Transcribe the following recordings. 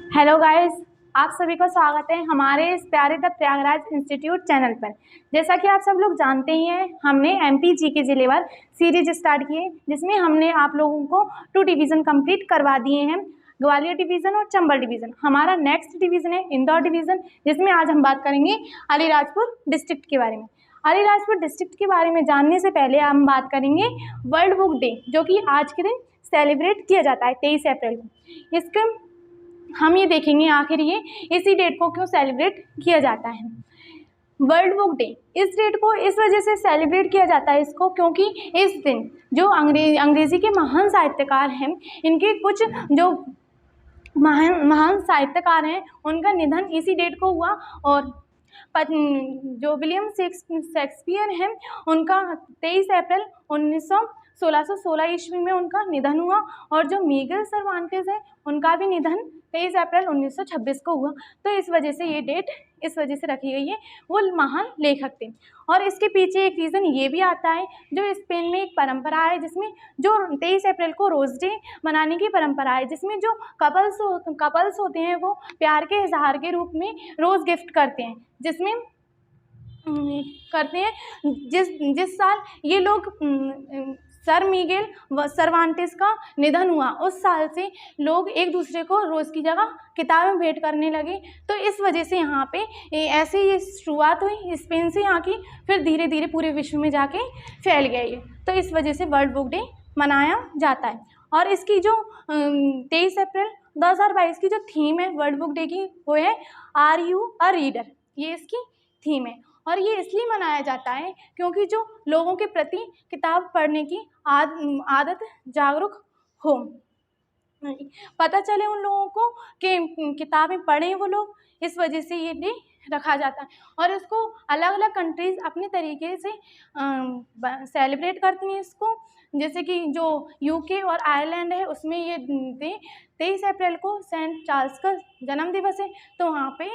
Hello guys, आप सभी को स्वागत है हमारे इस प्यारे द प्रयागराज इंस्टीट्यूट चैनल पर। जैसा कि आप सब लोग जानते ही हैं, हमने एमपी जीके जिलेवार सीरीज स्टार्ट की है, जिसमें हमने आप लोगों को 2 डिवीज़न कंप्लीट करवा दिए हैं, ग्वालियर डिवीज़न और चंबल डिवीज़न। हमारा नेक्स्ट डिवीज़न है इंदौर डिवीज़न, जिसमें आज हम बात करेंगे अलीराजपुर डिस्ट्रिक्ट के बारे में। अलीराजपुर डिस्ट्रिक्ट के बारे में जानने से पहले हम बात करेंगे वर्ल्ड बुक डे, जो कि आज के दिन सेलिब्रेट किया जाता है 23 अप्रैल को। इसके हम ये देखेंगे आखिर ये इसी डेट को क्यों सेलिब्रेट किया जाता है। वर्ल्ड बुक डे इस डेट को इस वजह से सेलिब्रेट किया जाता है इसको, क्योंकि इस दिन जो अंग्रेज़ी के महान साहित्यकार हैं, इनके कुछ जो महान साहित्यकार हैं, उनका निधन इसी डेट को हुआ। और जो विलियम शेक्सपियर हैं, उनका 23 अप्रैल 1616 ईस्वी में उनका निधन हुआ। और जो मिगेल सर्वांटेस है, उनका भी निधन 23 अप्रैल 1926 को हुआ। तो इस वजह से ये डेट इस वजह से रखी गई है, वो महान लेखक थे। और इसके पीछे एक रीज़न ये भी आता है, जो स्पेन में एक परंपरा है जिसमें जो 23 अप्रैल को रोज़ डे मनाने की परंपरा है, जिसमें जो कपल्स होते हैं वो प्यार के इजहार के रूप में रोज़ गिफ्ट करते हैं, जिसमें करते हैं जिस साल ये लोग सर मिगेल सर्वांटेस का निधन हुआ, उस साल से लोग एक दूसरे को रोज़ की जगह किताबें भेंट करने लगे। तो इस वजह से यहाँ पे ऐसे ये शुरुआत हुई स्पेन से यहाँ की, फिर धीरे धीरे पूरे विश्व में जाके फैल गया ये। तो इस वजह से वर्ल्ड बुक डे मनाया जाता है। और इसकी जो 23 अप्रैल 2022 की जो थीम है वर्ल्ड बुक डे की, वो है आर यू अ रीडर, ये इसकी थीम है। और ये इसलिए मनाया जाता है क्योंकि जो लोगों के प्रति किताब पढ़ने की आदत जागरूक हो, पता चले उन लोगों को कि किताबें पढ़ें वो लोग, इस वजह से ये डे रखा जाता है। और इसको अलग अलग कंट्रीज़ अपने तरीके से सेलिब्रेट करती हैं इसको। जैसे कि जो यूके और आयरलैंड है, उसमें ये डे 23 अप्रैल को सेंट चार्ल्स का जन्म दिवस है, तो वहाँ पे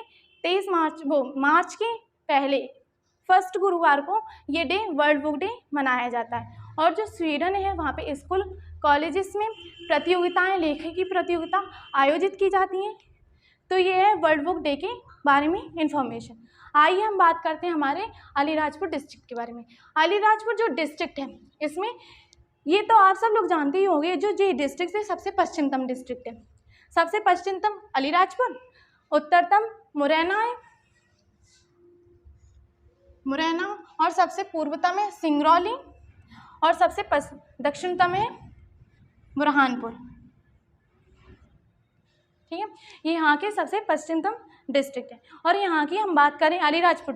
23 मार्च के पहले फर्स्ट गुरुवार को ये डे वर्ल्ड बुक डे मनाया जाता है। और जो स्वीडन है, वहाँ पे स्कूल कॉलेजेस में प्रतियोगिताएं, लेखन की प्रतियोगिता आयोजित की जाती हैं। तो ये है वर्ल्ड बुक डे के बारे में इंफॉर्मेशन। आइए हम बात करते हैं हमारे अलीराजपुर डिस्ट्रिक्ट के बारे में। अलीराजपुर जो डिस्ट्रिक्ट है, इसमें ये तो आप सब लोग जानते ही होंगे, जो ये डिस्ट्रिक्ट है सबसे पश्चिमतम डिस्ट्रिक्ट है। सबसे पश्चिमतम अलीराजपुर, उत्तरतम मुरैना और सबसे पूर्वतम है सिंगरौली, और सबसे दक्षिणतम है बुरहानपुर। ठीक है, ये यहाँ के सबसे पश्चिमतम डिस्ट्रिक्ट है। और यहाँ की हम बात करें अलीराजपुर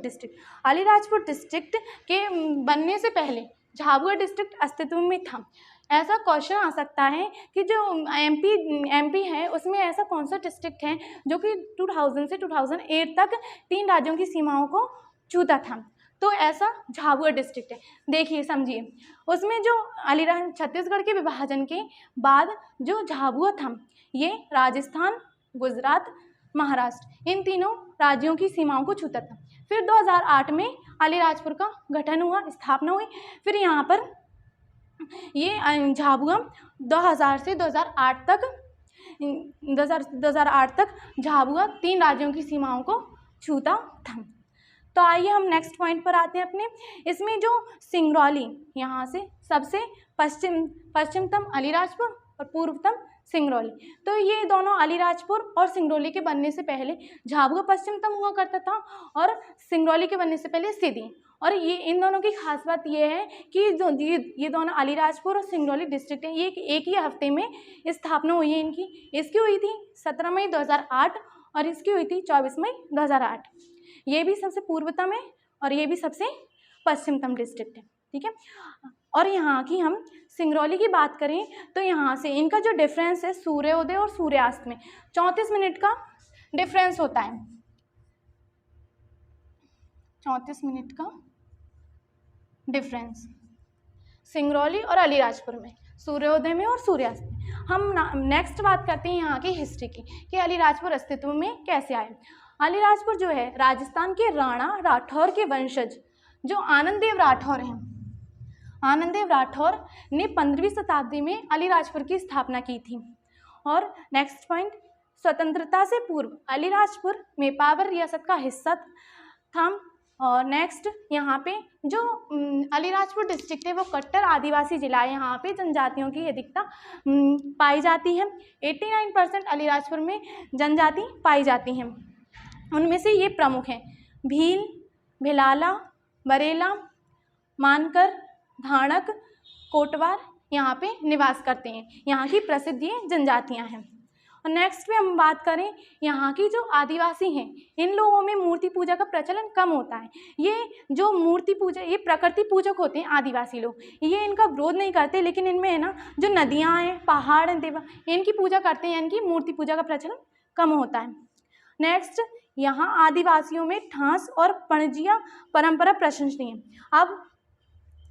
डिस्ट्रिक्ट के बनने से पहले झाबुआ डिस्ट्रिक्ट अस्तित्व में था। ऐसा क्वेश्चन आ सकता है कि जो एमपी है, उसमें ऐसा कौन सा डिस्ट्रिक्ट है जो कि 2000 से 2008 तक 3 राज्यों की सीमाओं को छूता था। तो ऐसा झाबुआ डिस्ट्रिक्ट है। देखिए, समझिए, उसमें जो छत्तीसगढ़ के विभाजन के बाद जो झाबुआ था, ये राजस्थान, गुजरात, महाराष्ट्र, इन तीनों राज्यों की सीमाओं को छूता था। फिर 2008 में अलीराजपुर का गठन हुआ, स्थापना हुई। फिर यहाँ पर ये झाबुआ 2000 से 2008 तक झाबुआ 3 राज्यों की सीमाओं को छूता था। तो आइए हम नेक्स्ट पॉइंट पर आते हैं अपने। इसमें जो सिंगरौली, यहाँ से सबसे पश्चिमतम अलीराजपुर और पूर्वतम सिंगरौली, तो ये दोनों अलीराजपुर और सिंगरौली के बनने से पहले झाबुआ पश्चिमतम हुआ करता था, और सिंगरौली के बनने से पहले सीधी। और ये इन दोनों की खास बात ये है कि जो ये दोनों अलीराजपुर और सिंगरौली डिस्ट्रिक्ट हैं, ये एक ही हफ्ते में स्थापना हुई है इनकी। इसकी हुई थी 17 मई 2008 और इसकी हुई थी 24 मई 2008। ये भी सबसे पूर्वतम है और ये भी सबसे पश्चिमतम डिस्ट्रिक्ट है। ठीक है, और यहाँ की हम सिंगरौली की बात करें तो यहाँ से इनका जो डिफरेंस है सूर्योदय और सूर्यास्त में 34 मिनट का डिफरेंस होता है। 34 मिनट का डिफरेंस सिंगरौली और अलीराजपुर में, सूर्योदय में और सूर्यास्त में। हम नेक्स्ट बात करते हैं यहाँ की हिस्ट्री की, कि अलीराजपुर अस्तित्व में कैसे आए। अलीराजपुर जो है, राजस्थान के राणा राठौर के वंशज जो आनंददेव राठौर हैं, आनंददेव राठौर ने 15वीं शताब्दी में अलीराजपुर की स्थापना की थी। और नेक्स्ट पॉइंट, स्वतंत्रता से पूर्व अलीराजपुर मेवाड़ रियासत का हिस्सा था। और नेक्स्ट यहाँ पे जो अलीराजपुर डिस्ट्रिक्ट है वो कट्टर आदिवासी जिला है। यहाँ पे जनजातियों की अधिकता पाई जाती है। 89% अलीराजपुर में जनजाति पाई जाती हैं। उनमें से ये प्रमुख हैं: भील, भिलाला, बरेला, मानकर, धाणक, कोटवार यहाँ पे निवास करते हैं। यहाँ की प्रसिद्ध ये जनजातियाँ हैं। और नेक्स्ट में हम बात करें यहाँ की जो आदिवासी हैं, इन लोगों में मूर्ति पूजा का प्रचलन कम होता है। ये जो मूर्ति पूजा, ये प्रकृति पूजक होते हैं आदिवासी लोग, ये इनका विरोध नहीं करते, लेकिन इनमें है ना जो नदियाँ हैं, पहाड़ हैं, देवा, इनकी पूजा करते हैं। इनकी मूर्ति पूजा का प्रचलन कम होता है। नेक्स्ट, यहाँ आदिवासियों में ठांस और पणजिया परंपरा प्रशंसनीय है। अब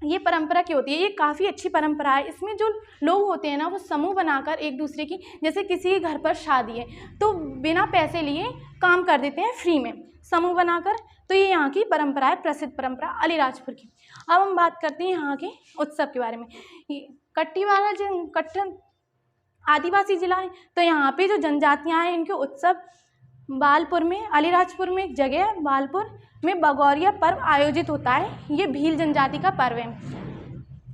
ये परंपरा क्या होती है? ये काफ़ी अच्छी परंपरा है। इसमें जो लोग होते हैं ना वो समूह बनाकर एक दूसरे की, जैसे किसी के घर पर शादी है तो बिना पैसे लिए काम कर देते हैं फ्री में, समूह बनाकर। तो ये यहाँ की परंपरा है, प्रसिद्ध परंपरा अलीराजपुर की। अब हम बात करते हैं यहाँ के उत्सव के बारे में। कट्टीवाला जो कट्टर आदिवासी जिला है, तो यहाँ पे जो जनजातियाँ हैं इनके उत्सव बालपुर में, अलीराजपुर में एक जगह है बालपुर में बगौरिया पर्व आयोजित होता है। ये भील जनजाति का पर्व है।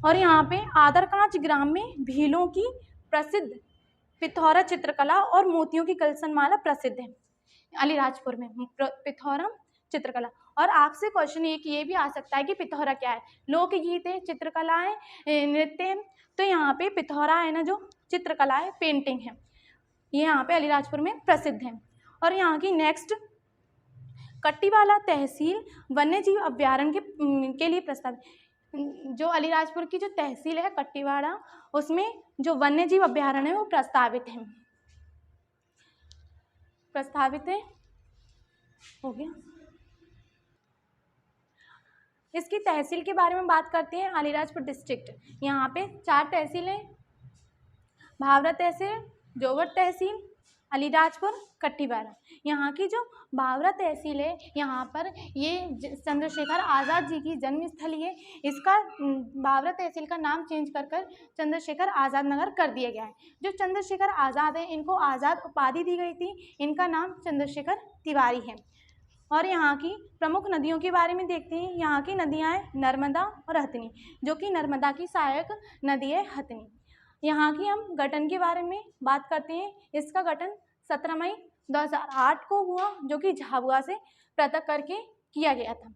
और यहाँ पे आदरकांच ग्राम में भीलों की प्रसिद्ध पिथौरा चित्रकला और मोतियों की कलसन माला प्रसिद्ध है। अलीराजपुर में पिथौरा चित्रकला। और आपसे क्वेश्चन ये भी आ सकता है कि पिथौरा क्या है? लोकगीत है, चित्रकला है, नृत्य है। तो यहाँ पे पिथौरा है ना, जो चित्रकला है, पेंटिंग है, ये यहाँ पे अलीराजपुर में प्रसिद्ध है। और यहाँ की नेक्स्ट, कट्टीवाला तहसील वन्यजीव अभ्यारण्य के लिए प्रस्तावित। जो अलीराजपुर की जो तहसील है कट्टीवाला, उसमें जो वन्यजीव अभ्यारण्य है वो प्रस्तावित है। हो गया। इसकी तहसील के बारे में बात करते हैं। अलीराजपुर डिस्ट्रिक्ट, यहाँ पे 4 तहसीलें: भावरा तहसील, जोवर तहसील, अलीराजपुर, कट्टीवाला। यहाँ की जो भावरा तहसील है, यहाँ पर ये चंद्रशेखर आज़ाद जी की जन्मस्थली है। इसका भावरा तहसील का नाम चेंज कर चंद्रशेखर आज़ाद नगर कर दिया गया है। जो चंद्रशेखर आज़ाद है, इनको आज़ाद उपाधि दी गई थी। इनका नाम चंद्रशेखर तिवारी है। और यहाँ की प्रमुख नदियों के बारे में देखते हैं। यहाँ की नदियाँ हैं नर्मदा और हथनी, जो कि नर्मदा की सहायक नदी है हथनी। यहाँ की हम गठन के बारे में बात करते हैं। इसका गठन 17 मई 2008 को हुआ, जो कि झाबुआ से पृथक करके किया गया था।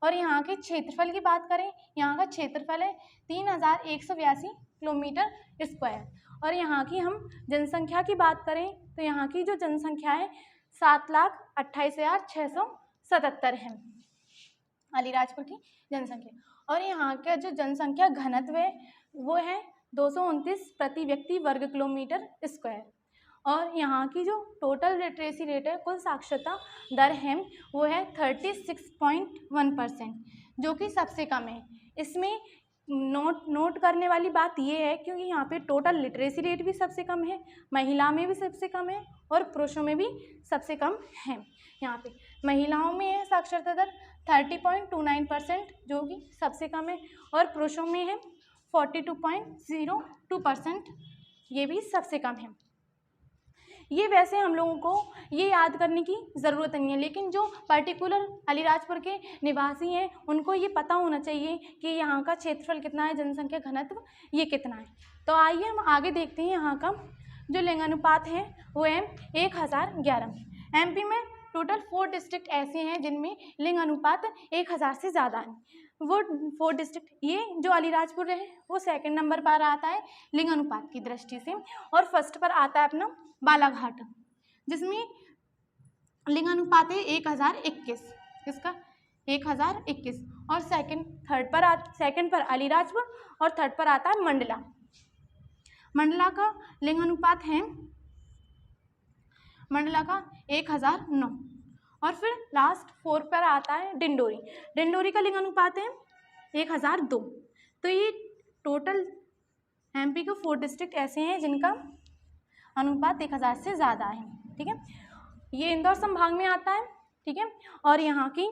और यहाँ के क्षेत्रफल की बात करें, यहाँ का क्षेत्रफल है 3182 किलोमीटर स्क्वायर। और यहाँ की हम जनसंख्या की बात करें तो यहाँ की जो जनसंख्या है 7,28,677 है अलीराजपुर की जनसंख्या। और यहाँ का जो जनसंख्या घनत्व है वो है 229 प्रति व्यक्ति वर्ग किलोमीटर स्क्वायर। और यहाँ की जो टोटल लिटरेसी रेट है, कुल साक्षरता दर है, वो है 36.1%, जो कि सबसे कम है। इसमें नोट करने वाली बात ये है क्योंकि यहाँ पे टोटल लिटरेसी रेट भी सबसे कम है, महिला में भी सबसे कम है और पुरुषों में भी सबसे कम है। यहाँ पे महिलाओं में है साक्षरता दर 30.29%, जो कि सबसे कम है, और पुरुषों में है 42.02%, ये भी सबसे कम है। ये वैसे हम लोगों को ये याद करने की ज़रूरत नहीं है, लेकिन जो पर्टिकुलर अलीराजपुर के निवासी हैं उनको ये पता होना चाहिए कि यहाँ का क्षेत्रफल कितना है, जनसंख्या घनत्व ये कितना है। तो आइए हम आगे देखते हैं। यहाँ का जो लिंगानुपात है वो है 1011। एमपी में टोटल 4 डिस्ट्रिक्ट ऐसे हैं जिनमें लिंगानुपात 1000 से ज़्यादा है। वो 4 डिस्ट्रिक्ट, ये जो अलीराजपुर है वो 2nd नंबर पर आता है लिंगानुपात की दृष्टि से, और फर्स्ट पर आता है अपना बालाघाट, जिसमें लिंगानुपात है 1021, इसका 1021। और सेकंड पर अलीराजपुर, और 3rd पर आता है मंडला। मंडला का लिंगानुपात है, मंडला का 1009। और फिर लास्ट 4 पर आता है डिंडोरी। डिंडोरी का लिंगानुपात है 1002। तो ये टोटल एमपी के 4 डिस्ट्रिक्ट ऐसे हैं जिनका अनुपात 1000 से ज़्यादा है। ठीक है, ये इंदौर संभाग में आता है। ठीक है, और यहाँ की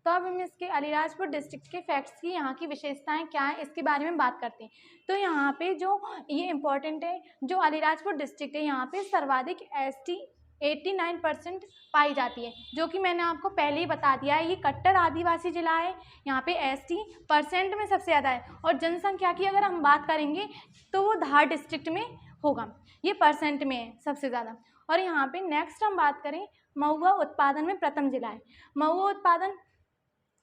तो अब हम इसके अलीराजपुर डिस्ट्रिक्ट के फैक्ट्स की, यहाँ की विशेषताएं क्या है, इसके बारे में बात करते हैं। तो यहाँ पे जो ये इम्पोर्टेंट है, जो अलीराजपुर डिस्ट्रिक्ट है यहाँ पे सर्वाधिक ST 89% पाई जाती है, जो कि मैंने आपको पहले ही बता दिया है। ये कट्टर आदिवासी जिला है, यहाँ पे ST% में सबसे ज़्यादा है। और जनसंख्या की अगर हम बात करेंगे तो वो धार डिस्ट्रिक्ट में होगा, ये % में है सबसे ज़्यादा। और यहाँ पे नेक्स्ट हम बात करें, महुआ उत्पादन में प्रथम जिला है। महुआ उत्पादन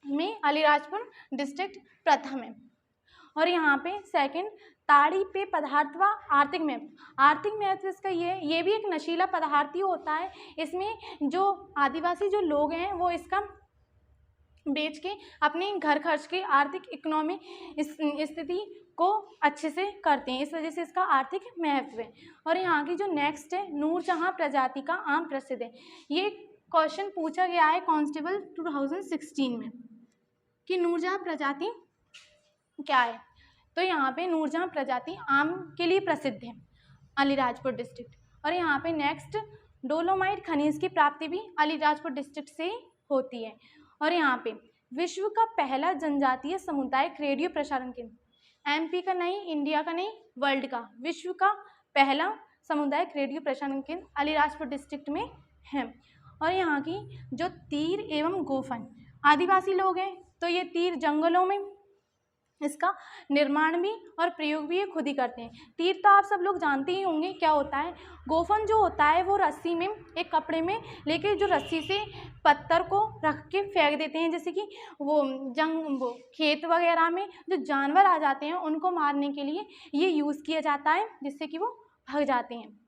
में अलीराजपुर डिस्ट्रिक्ट प्रथम है। और यहाँ पे सेकंड, ताड़ी पे पदार्थ व आर्थिक महत्व। आर्थिक महत्व इसका ये भी एक नशीला पदार्थ ही होता है। इसमें जो आदिवासी जो लोग हैं वो इसका बेच के अपने घर खर्च के आर्थिक इकोनॉमी स्थिति को अच्छे से करते हैं, इस वजह से इसका आर्थिक महत्व है। और यहाँ की जो नेक्स्ट है, नूरजहाँ प्रजाति का आम प्रसिद्ध है। ये क्वेश्चन पूछा गया है कांस्टेबल 2016 में कि नूरजहाँ प्रजाति क्या है। तो यहाँ पे नूरजहाँ प्रजाति आम के लिए प्रसिद्ध है अलीराजपुर डिस्ट्रिक्ट। और यहाँ पे नेक्स्ट, डोलोमाइट खनिज की प्राप्ति भी अलीराजपुर डिस्ट्रिक्ट से होती है। और यहाँ पे विश्व का पहला जनजातीय सामुदायिक रेडियो प्रसारण केंद्र, MP का नहीं, इंडिया का नहीं, वर्ल्ड का, विश्व का पहला सामुदायिक रेडियो प्रसारण केंद्र अलीराजपुर डिस्ट्रिक्ट में है। और यहाँ की जो तीर एवं गोफन आदिवासी लोग हैं, तो ये तीर जंगलों में इसका निर्माण भी और प्रयोग भी ये खुद ही करते हैं। तीर तो आप सब लोग जानते ही होंगे क्या होता है। गोफन जो होता है वो रस्सी में, एक कपड़े में लेके जो रस्सी से पत्थर को रख के फेंक देते हैं, जैसे कि वो खेत वगैरह में जो जानवर आ जाते हैं उनको मारने के लिए ये यूज़ किया जाता है, जिससे कि वो भाग जाते हैं।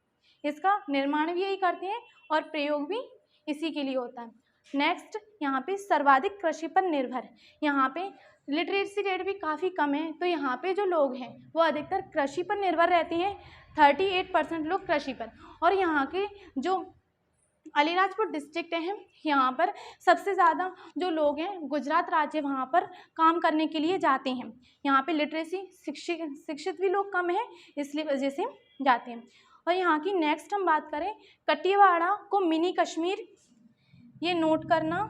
इसका निर्माण भी यही करते हैं और प्रयोग भी इसी के लिए होता है। नेक्स्ट, यहाँ पे सर्वाधिक कृषि पर निर्भर, यहाँ पे लिटरेसी रेट भी काफ़ी कम है। तो यहाँ पे जो लोग हैं वो अधिकतर कृषि पर निर्भर रहते हैं, 38% लोग कृषि पर। और यहाँ के जो अलीराजपुर डिस्ट्रिक्ट है, यहाँ पर सबसे ज़्यादा जो लोग हैं गुजरात राज्य वहाँ पर काम करने के लिए जाते हैं। यहाँ पे लिटरेसी शिक्षित भी लोग कम हैं, इसलिए वजह से जाते हैं। और यहाँ की नेक्स्ट हम बात करें, कटियावाड़ा को मिनी कश्मीर, ये नोट करना,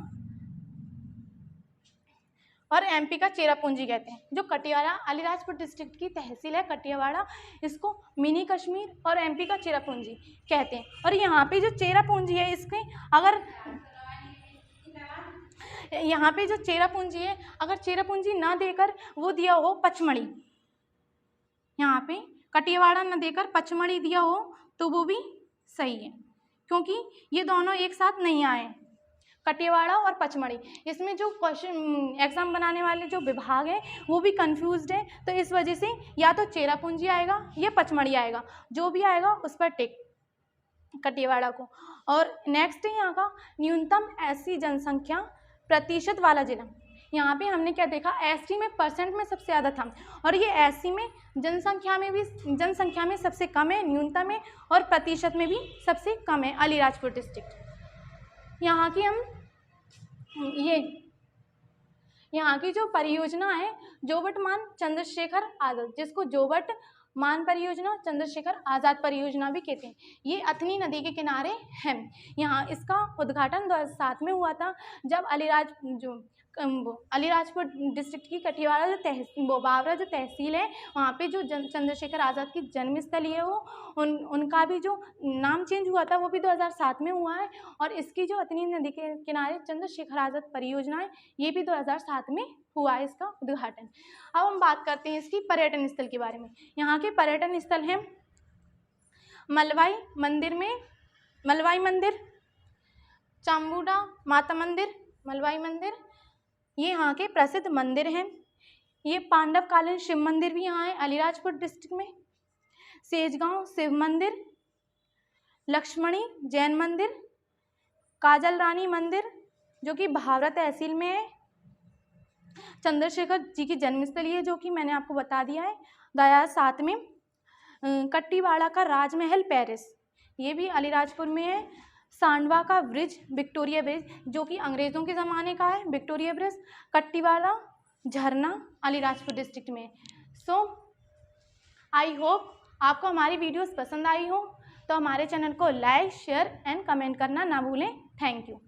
और MP का चेरापूंजी कहते हैं। जो कटियावाड़ा अलीराजपुर डिस्ट्रिक्ट की तहसील है कटियावाड़ा, इसको मिनी कश्मीर और MP का चेरापूंजी कहते हैं। और यहाँ पे जो चेरापूंजी है, इसके अगर यहाँ पे जो चेरापूंजी है, अगर चेरापूंजी ना देकर वो दिया हो पचमढ़ी, यहाँ पे कटियावाड़ा ना देकर पचमढ़ी दिया हो तो वो भी सही है, क्योंकि ये दोनों एक साथ नहीं आए, कटियावाड़ा और पचमढ़ी। इसमें जो क्वेश्चन एग्जाम बनाने वाले जो विभाग है वो भी कंफ्यूज्ड है, तो इस वजह से या तो चेरापूंजी आएगा या पचमढ़ी आएगा, जो भी आएगा उस पर टिक कटियावाड़ा को। और नेक्स्ट है यहाँ का न्यूनतम SC जनसंख्या प्रतिशत वाला जिला। यहाँ पे हमने क्या देखा, ST में % में सबसे ज़्यादा था, और ये SC में जनसंख्या में सबसे कम है, न्यूनतम में, और प्रतिशत में भी सबसे कम है अलीराजपुर डिस्ट्रिक्ट। यहाँ की हम यहाँ की जो परियोजना है जोबटमान चंद्रशेखर आज़ाद, जिसको जोबट मान परियोजना, चंद्रशेखर आज़ाद परियोजना भी कहते हैं, ये अथनी नदी के किनारे है। यहाँ इसका उद्घाटन 2007 में हुआ था, जब अलीराजपुर डिस्ट्रिक्ट की कटियावाड़ा जो बावरा जो तहसील है, वहाँ पे जो चंद्रशेखर आज़ाद की जन्मस्थली है वो उनका भी जो नाम चेंज हुआ था वो भी 2007 में हुआ है। और इसकी जो अतनी नदी के किनारे चंद्रशेखर आज़ाद परियोजना है, ये भी 2007 में हुआ है इसका उद्घाटन। अब हम बात करते हैं इसकी पर्यटन स्थल के बारे में। यहाँ के पर्यटन स्थल हैं मलवाई मंदिर, चामुंडा माता मंदिर, मलवाई मंदिर, ये यहाँ के प्रसिद्ध मंदिर हैं। ये पांडवकालीन शिव मंदिर भी यहाँ है अलीराजपुर डिस्ट्रिक्ट में, सेजगांव शिव मंदिर, लक्ष्मणी जैन मंदिर, काजल रानी मंदिर जो कि भावरा तहसील में है, चंद्रशेखर जी की जन्मस्थली है जो कि मैंने आपको बता दिया है। 2007 में कटियावाड़ा का राजमहल पैलेस, ये भी अलीराजपुर में है। सांडवा का ब्रिज, विक्टोरिया ब्रिज जो कि अंग्रेज़ों के ज़माने का है, विक्टोरिया ब्रिज, कटियावाड़ा झरना अलीराजपुर डिस्ट्रिक्ट में। सो आई होप आपको हमारी वीडियोस पसंद आई हो, तो हमारे चैनल को लाइक, शेयर एंड कमेंट करना ना भूलें। Thank you.